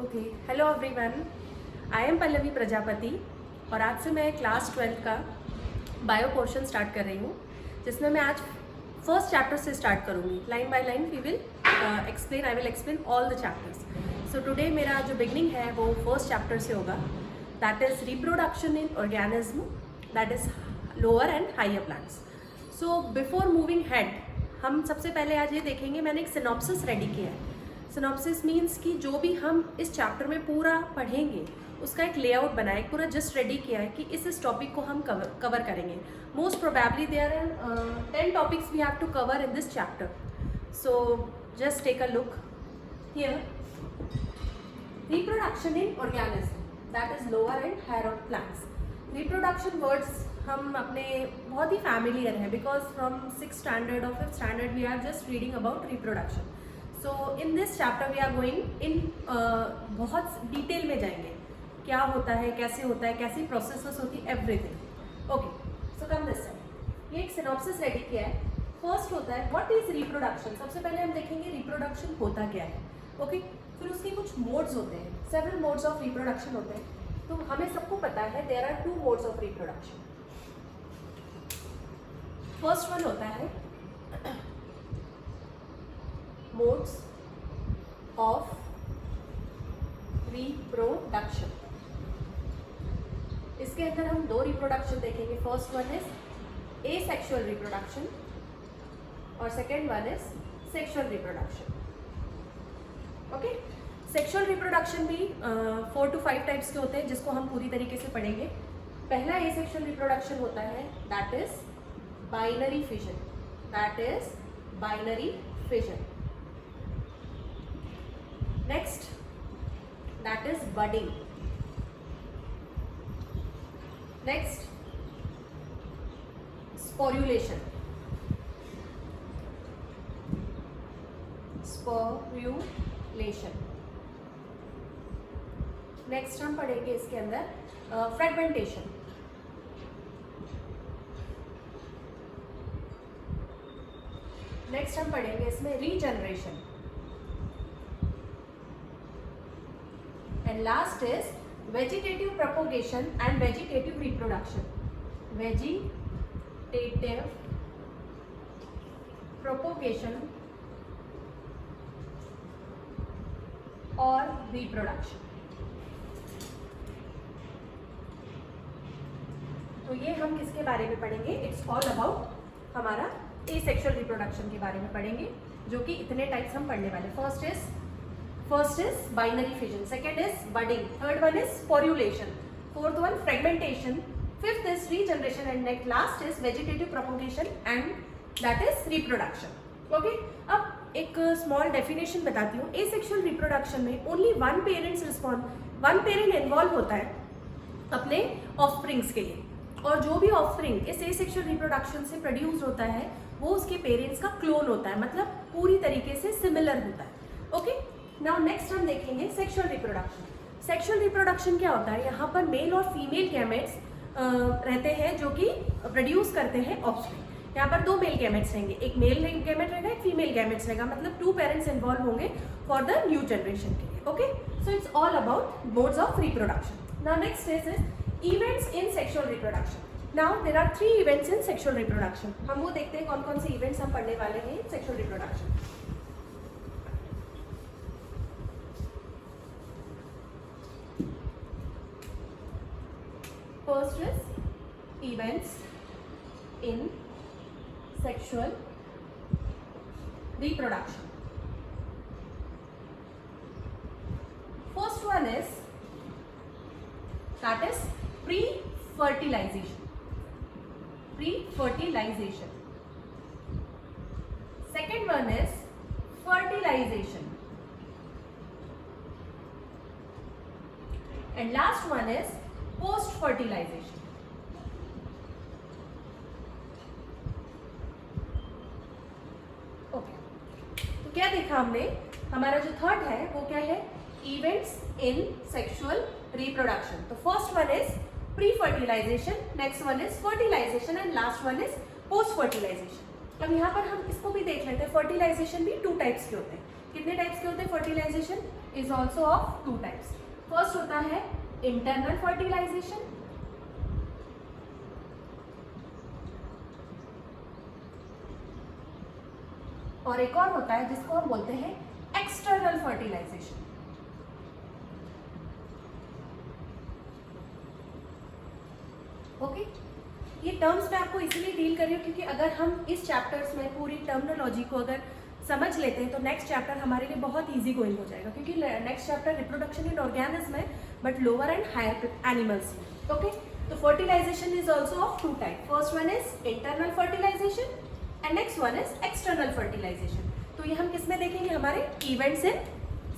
Okay, hello everyone, I am Pallavi Prajapati और आज से मैं क्लास 12 का बायो पोर्शन स्टार्ट कर रही हूँ, जिसमें मैं आज फर्स्ट चैप्टर से स्टार्ट करूँगी। Line by line we will I will explain all the chapters. So today मेरा जो बिगनिंग है वो फर्स्ट चैप्टर से होगा, that is reproduction in organism, that is lower and higher plants. So before moving head हम सबसे पहले आज ये देखेंगे, मैंने एक सिनॉप्सिस रेडी किया है। सिनॉप्सिस मीन्स कि जो भी हम इस चैप्टर में पूरा पढ़ेंगे उसका एक लेआउट बनाया, एक पूरा जस्ट रेडी किया है कि इस टॉपिक को हम कवर करेंगे। Most probably there are 10 topics we have to cover in this chapter. So just take a look here. Reproduction in organism, that is lower and higher of plants. Reproduction words हम अपने बहुत ही familiar हैं, because from 6th standard और 5th standard we are just reading about reproduction. So in this chapter we are going in बहुत detail में जाएंगे, क्या होता है, कैसे होता है, कैसी प्रोसेसेस होती है, everything. Okay, so come this side. ये एक सिनॉप्सिस रेडी किया है। फर्स्ट होता है व्हाट इज रिप्रोडक्शन। सबसे पहले हम देखेंगे रिप्रोडक्शन होता क्या है। ओके, फिर उसके कुछ मोड्स होते हैं, सेवरल मोड्स ऑफ रिप्रोडक्शन होते हैं। तो हमें सबको पता है there are 2 modes of reproduction. First one होता है मोड्स ऑफ रिप्रोडक्शन। इसके अंदर हम 2 रिप्रोडक्शन देखेंगे। First one is asexual reproduction और second one is sexual reproduction. Okay, sexual reproduction भी 4 to 5 टाइप्स के होते हैं, जिसको हम पूरी तरीके से पढ़ेंगे। पहला एसेक्सुअल रिप्रोडक्शन होता है that is binary fission, that is binary fission. Next that is budding. Next, sporulation. Next हम पढ़ेंगे इसके अंदर फ्रेगमेंटेशन। नेक्स्ट हम पढ़ेंगे इसमें regeneration. And last is vegetative propagation and vegetative reproduction. Vegetative propagation और reproduction. तो ये हम किसके बारे में पढ़ेंगे? इट्स ऑल अबाउट हमारा एसेक्सुअल रिप्रोडक्शन के बारे में पढ़ेंगे, जो कि इतने टाइप्स हम पढ़ने वाले। First is binary fission, second is budding, third one is sporulation, fourth one fragmentation, fifth is regeneration and next last is vegetative propagation and that is reproduction. Okay, अब एक स्मॉल डेफिनेशन बताती हूँ। Asexual reproduction में only one parent involve होता है अपने offsprings के लिए, और जो भी ऑफस्प्रिंग इस एसेक्सुअल रिप्रोडक्शन से प्रोड्यूस होता है वो उसके पेरेंट्स का क्लोन होता है, मतलब पूरी तरीके से सिमिलर होता है। ओके, नाउ नेक्स्ट हम देखेंगे सेक्सुअल रिप्रोडक्शन। सेक्सुअल रिप्रोडक्शन क्या होता है? यहाँ पर मेल और फीमेल गैमेट्स रहते हैं जो कि प्रोड्यूस करते हैं ऑफस्प्रिंग। यहाँ पर 2 मेल गैमेट्स रहेंगे, एक मेल गैमेट रहेगा, एक फीमेल गैमेट्स रहेगा, मतलब 2 पेरेंट्स इन्वॉल्व होंगे फॉर द न्यू जनरेशन के लिए। Okay, so it's all about modes of reproduction. Now next is events in sexual reproduction. Now there are 3 events in sexual reproduction. हम वो देखते हैं कौन कौन से इवेंट्स हम पढ़ने वाले हैं sexual reproduction. First is events in sexual reproduction. First one is that is pre-fertilization. Second one is fertilization. And last one is post fertilization. Okay, तो क्या देखा हमने? हमारा जो थर्ड है वो क्या है? Events in sexual reproduction. तो first one is pre fertilization, next one is fertilization and last one is post fertilization. अब यहाँ पर हम इसको भी देख लेते हैं। फर्टिलाइजेशन भी 2 टाइप्स के होते हैं। कितने टाइप्स के होते हैं fertilization? Is also of two types. First होता है इंटरनल फर्टिलाइजेशन, और एक और होता है जिसको हम बोलते हैं एक्सटर्नल फर्टिलाइजेशन. ओके, ये टर्म्स मैं आपको इसलिए डील कर रही हूँ क्योंकि अगर हम इस चैप्टर्स में पूरी टर्मिनोलॉजी को अगर समझ लेते हैं तो नेक्स्ट चैप्टर हमारे लिए बहुत इजी गोइंग हो जाएगा, क्योंकि next chapter reproduction in organism है but lower and higher animals में. ओके, तो fertilization is also of two type. First one is internal fertilization and next one is external fertilization. तो ये हम किस में देखेंगे, हमारे इवेंट्स इन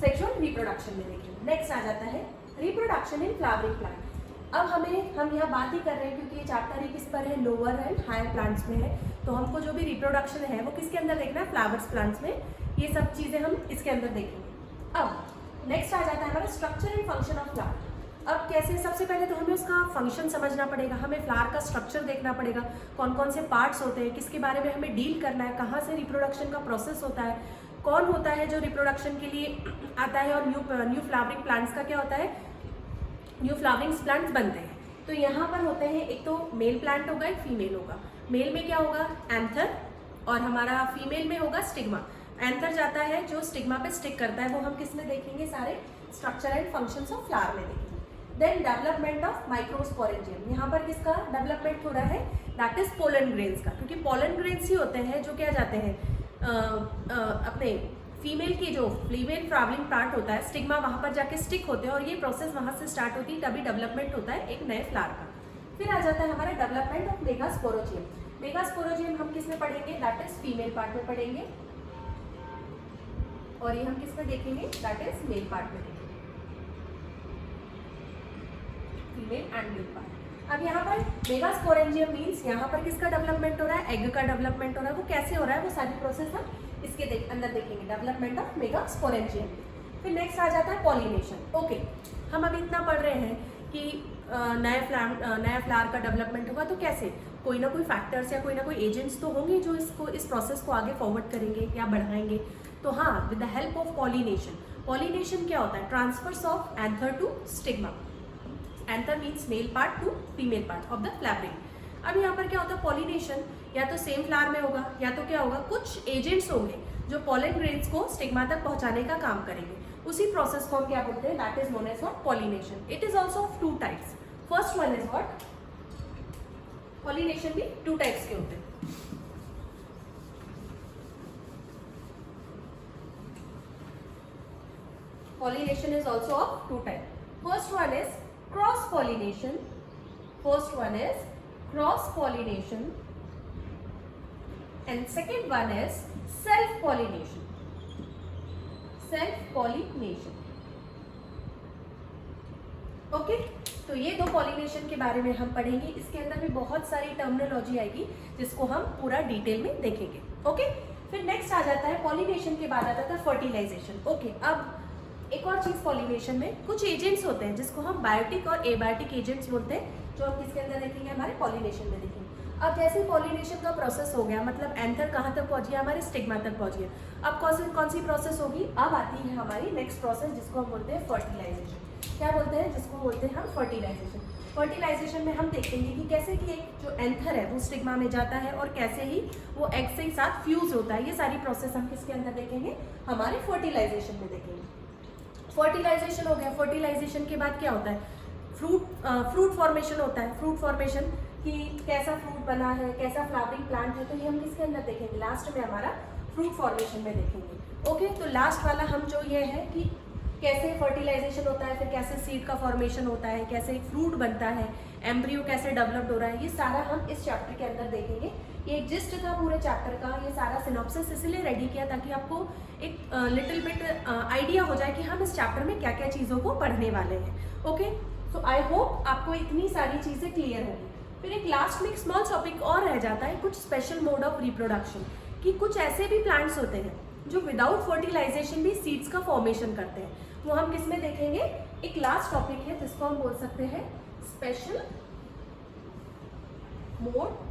सेक्सुअल रिप्रोडक्शन में देखेंगे. नेक्स्ट आ जाता है रिप्रोडक्शन इन फ्लावरिंग प्लांट. अब हम यहाँ बात ही कर रहे हैं क्योंकि ये चैप्टर ही किस पर है, लोअर एंड हायर प्लांट्स में है. तो हमको जो भी रिप्रोडक्शन है वो किसके अंदर देखना है, फ्लावर्स प्लांट्स में. ये सब चीज़ें हम इसके अंदर देखेंगे. अब नेक्स्ट आ जाता है हमारा structure and function of flower. अब कैसे, सबसे पहले तो हमें उसका फंक्शन समझना पड़ेगा, हमें फ्लावर का स्ट्रक्चर देखना पड़ेगा, कौन कौन से पार्ट्स होते हैं, किसके बारे में हमें डील करना है, कहाँ से रिप्रोडक्शन का प्रोसेस होता है, कौन होता है जो रिप्रोडक्शन के लिए आता है, और न्यू फ्लावरिंग प्लांट्स का क्या होता है, न्यू फ्लावरिंग प्लांट्स बनते हैं. तो यहाँ पर होते हैं एक तो मेल प्लांट होगा, एक फीमेल होगा. मेल में क्या होगा, एंथर, और हमारा फीमेल में होगा स्टिग्मा. एंथर जाता है जो स्टिग्मा पे स्टिक करता है, वो हम किस में देखेंगे, सारे structure and functions of flower में देखेंगे. देन डेवलपमेंट ऑफ माइक्रोस्पोरेंजियम, यहाँ पर किसका डेवलपमेंट हो रहा है, दैट इज पोलन ग्रेन्स का, क्योंकि पोलन ग्रेन्स ही होते हैं जो क्या जाते हैं अपने फीमेल की जो फीमेल फ्लावरिंग प्लांट होता है, स्टिग्मा वहाँ पर जाके स्टिक होते हैं और ये प्रोसेस वहाँ से स्टार्ट होती है, तभी डेवलपमेंट होता है एक नए फ्लावर का. फिर आ जाता है हमारा डेवलपमेंट ऑफ मेगास्पोरोजियम. मेगास्पोरोजियम हम किस में पढ़ेंगे, दैट इज फीमेल पार्ट में पढ़ेंगे, और ये हम किस में देखेंगे, दैट इज मेल पार्ट में देखेंगे, फीमेल एंड मेल पार्ट. अब यहाँ पर मेगास्पोरेंजियम मीन्स यहाँ पर किसका डेवलपमेंट हो रहा है, एग का डेवलपमेंट हो रहा है. वो कैसे हो रहा है, वो सारी प्रोसेस हम इसके अंदर देखेंगे, डेवलपमेंट ऑफ मेगास्पोरेंजियम. फिर नेक्स्ट आ जाता है पॉलिनेशन. ओके, हम अभी इतना पढ़ रहे हैं कि नया फ्लावर का डेवलपमेंट होगा, तो कैसे, कोई ना कोई फैक्टर्स या कोई ना कोई एजेंट्स तो होंगे जो इस प्रोसेस को आगे फॉरवर्ड करेंगे या बढ़ाएंगे. तो हाँ, with the help of pollination. Pollination क्या होता है, transfers of anther to stigma. Anther means male part to female part of the flowering. अब यहाँ पर क्या होता है, पॉलिनेशन या तो सेम फ्लावर में होगा या तो क्या होगा, कुछ एजेंट्स होंगे जो पॉलन ग्रेन्स को स्टिग्मा तक पहुंचाने का काम करेंगे. उसी प्रोसेस को हम क्या बोलते हैं, that is known as what, pollination. It is also of two types. First one is what, pollination भी टू टाइप्स के होते हैं. Pollination is also of two types. First one is cross pollination. First one is cross pollination, and second one is self pollination. Self pollination. Okay, तो ये दो pollination के बारे में हम पढ़ेंगे. इसके अंदर भी बहुत सारी टर्मिनोलॉजी आएगी जिसको हम पूरा डिटेल में देखेंगे. ओके, फिर नेक्स्ट आ जाता है पॉलिनेशन के बाद आता था फर्टिलाइजेशन. ओके, अब एक और चीज, पॉलिनेशन में कुछ एजेंट्स होते हैं जिसको हम बायोटिक और एबायोटिक एजेंट्स बोलते हैं, जो हम किसके अंदर देखेंगे, हमारे पॉलिनेशन में देखेंगे. अब जैसे पॉलिनेशन का प्रोसेस हो गया, मतलब एंथर कहाँ तक पहुंच गया, हमारे स्टिग्मा तक पहुंच गया. अब कौन सी प्रोसेस होगी, अब आती है हमारी नेक्स्ट प्रोसेस जिसको हम बोलते हैं फर्टिलाइजेशन. क्या बोलते हैं, जिसको बोलते हैं हम फर्टिलाइजेशन. फर्टिलाइजेशन में हम देखेंगे कि कैसे कि एक जो एंथर है वो स्टिग्मा में जाता है और कैसे ही वो एग से साथ फ्यूज होता है. ये सारी प्रोसेस हम किसके अंदर देखेंगे, हमारे फर्टिलाइजेशन में देखेंगे. फर्टिलाइजेशन हो गया. फर्टिलाइजेशन के बाद क्या होता है, फ्रूट फॉर्मेशन होता है. फ्रूट फॉर्मेशन कि कैसा फ्रूट बना है, कैसा फ्लावरिंग प्लांट है, तो ये हम किसके अंदर देखेंगे, लास्ट में हमारा फ्रूट फॉर्मेशन में देखेंगे. ओके, तो लास्ट वाला हम जो ये है कि कैसे फर्टिलाइजेशन होता है, फिर कैसे सीड का फॉर्मेशन होता है, कैसे एक फ्रूट बनता है, एम्ब्रियो कैसे डेवलप्ड हो रहा है, ये सारा हम इस चैप्टर के अंदर देखेंगे. ये एक जिस्ट था पूरे चैप्टर का. ये सारा सिनॉप्सिस इसलिए रेडी किया ताकि आपको एक लिटिल बिट आइडिया हो जाए कि हम इस चैप्टर में क्या क्या चीज़ों को पढ़ने वाले हैं. ओके, सो आई होप आपको इतनी सारी चीज़ें क्लियर होगी. फिर एक लास्ट में एक स्मॉल टॉपिक और रह जाता है, कुछ स्पेशल मोड ऑफ रिप्रोडक्शन, कि कुछ ऐसे भी प्लांट्स होते हैं जो विदाउट फर्टिलाइजेशन भी सीड्स का फॉर्मेशन करते हैं. वो हम किस में देखेंगे, एक लास्ट टॉपिक है जिसको हम बोल सकते हैं special mode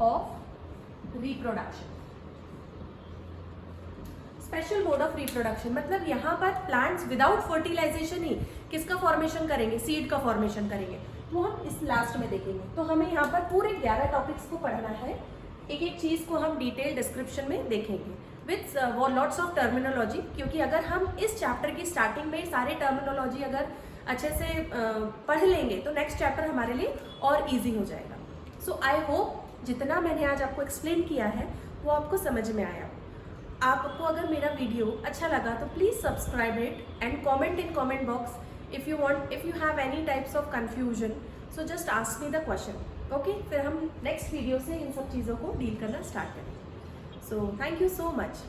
of reproduction. Special mode of reproduction, मतलब यहाँ पर प्लांट्स विदाउट फर्टिलाइजेशन ही किसका फॉर्मेशन करेंगे, सीड का फॉर्मेशन करेंगे, वो हम इस लास्ट में देखेंगे। तो हमें यहाँ पर पूरे 11 टॉपिक्स को पढ़ना है, एक एक चीज़ को हम डिटेल डिस्क्रिप्शन में देखेंगे विथ लॉट्स ऑफ टर्मिनोलॉजी, क्योंकि अगर हम इस चैप्टर की स्टार्टिंग में सारे टर्मिनोलॉजी अगर अच्छे से पढ़ लेंगे तो नेक्स्ट चैप्टर हमारे लिए और ईजी हो जाएगा। सो आई होप जितना मैंने आज आपको एक्सप्लेन किया है वो आपको समझ में आया। आपको अगर मेरा वीडियो अच्छा लगा तो please subscribe it and comment in comment box if you have any types of confusion, so just ask me the question. Okay, फिर हम नेक्स्ट वीडियो से इन सब चीज़ों को डील करना स्टार्ट करेंगे। So thank you so much.